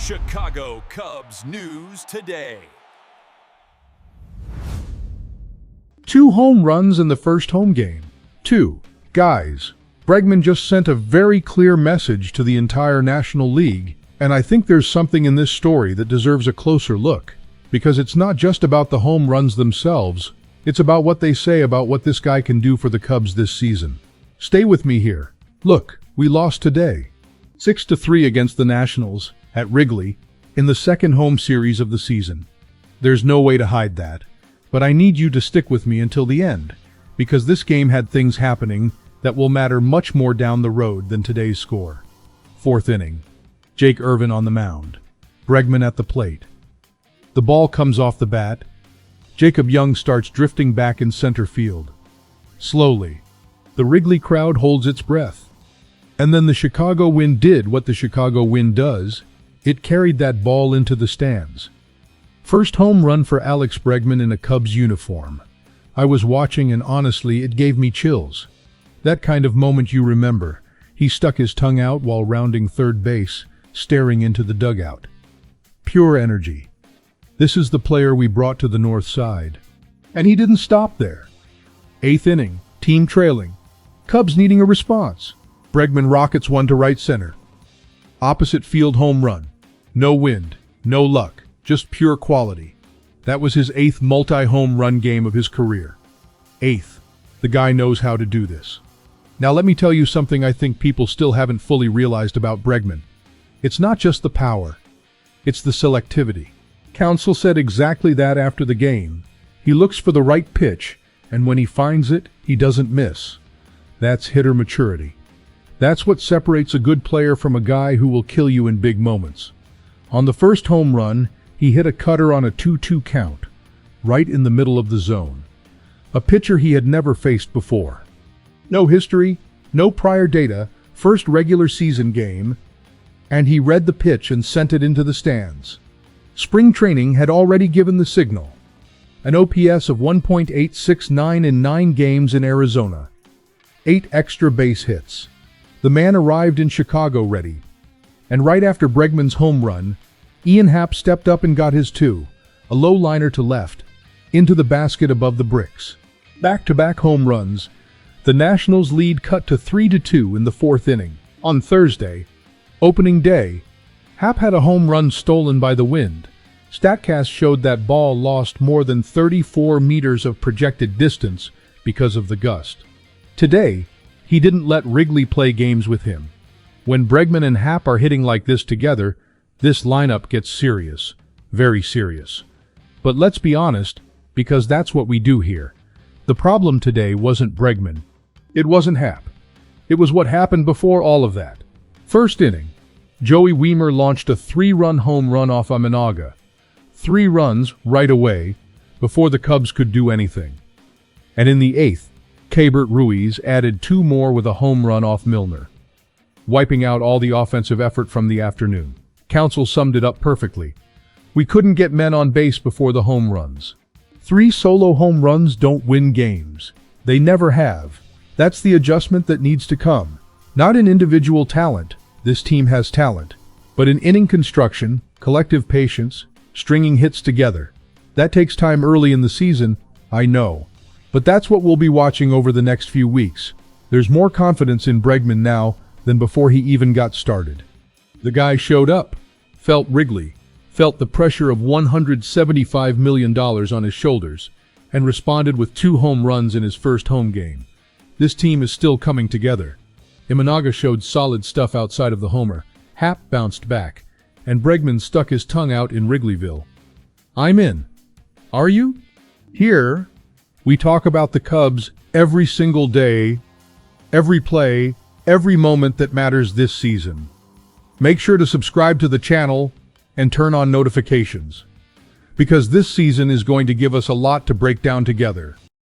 Chicago Cubs news today. 2 home runs in the first home game. 2. Guys, Bregman just sent a very clear message to the entire National League, and I think there's something in this story that deserves a closer look. Because it's not just about the home runs themselves, it's about what they say about what this guy can do for the Cubs this season. Stay with me here. Look, we lost today. 6-3 against the Nationals at Wrigley in the second home series of the season. There's no way to hide that, but I need you to stick with me until the end, because this game had things happening that will matter much more down the road than today's score. 4th inning. Jake Irvin on the mound. Bregman at the plate. The ball comes off the bat. Jacob Young starts drifting back in center field. Slowly, the Wrigley crowd holds its breath. And then the Chicago wind did what the Chicago wind does. It carried that ball into the stands. First home run for Alex Bregman in a Cubs uniform. I was watching and honestly, it gave me chills. That kind of moment you remember. He stuck his tongue out while rounding third base, staring into the dugout. Pure energy. This is the player we brought to the north side. And he didn't stop there. 8th inning, team trailing. Cubs needing a response. Bregman rockets one to right center. Opposite field home run. No wind, no luck, just pure quality. That was his 8th multi-home run game of his career. 8th. The guy knows how to do this. Now let me tell you something I think people still haven't fully realized about Bregman. It's not just the power. It's the selectivity. Counsell said exactly that after the game. He looks for the right pitch, and when he finds it, he doesn't miss. That's hitter maturity. That's what separates a good player from a guy who will kill you in big moments. On the first home run, he hit a cutter on a 2-2 count, right in the middle of the zone. A pitcher he had never faced before. No history, no prior data, first regular season game, and he read the pitch and sent it into the stands. Spring training had already given the signal. An OPS of 1.869 in 9 games in Arizona. 8 extra base hits. The man arrived in Chicago ready. And right after Bregman's home run, Ian Happ stepped up and got his 2, a low liner to left, into the basket above the bricks. Back-to-back home runs. The Nationals' lead cut to 3-2 in the 4th inning. On Thursday, opening day, Happ had a home run stolen by the wind. StatCast showed that ball lost more than 34 meters of projected distance because of the gust. Today, he didn't let Wrigley play games with him. When Bregman and Happ are hitting like this together, this lineup gets serious, very serious. But let's be honest, because that's what we do here. The problem today wasn't Bregman. It wasn't Happ. It was what happened before all of that. First inning, Joey Wiemer launched a 3-run home run off Imanaga. 3 runs right away, before the Cubs could do anything. And in the 8th, Keibert Ruiz added 2 more with a home run off Milner, wiping out all the offensive effort from the afternoon. Counsell summed it up perfectly. We couldn't get men on base before the home runs. 3 solo home runs don't win games. They never have. That's the adjustment that needs to come. Not in individual talent. This team has talent. But in inning construction, collective patience, stringing hits together. That takes time early in the season, I know. But that's what we'll be watching over the next few weeks. There's more confidence in Bregman now than before he even got started. The guy showed up, felt Wrigley, felt the pressure of $175 million on his shoulders, and responded with 2 home runs in his first home game. This team is still coming together. Imanaga showed solid stuff outside of the homer. Happ bounced back, and Bregman stuck his tongue out in Wrigleyville. I'm in. Are you? Here, we talk about the Cubs every single day, every play, every moment that matters this season. Make sure to subscribe to the channel and turn on notifications, because this season is going to give us a lot to break down together.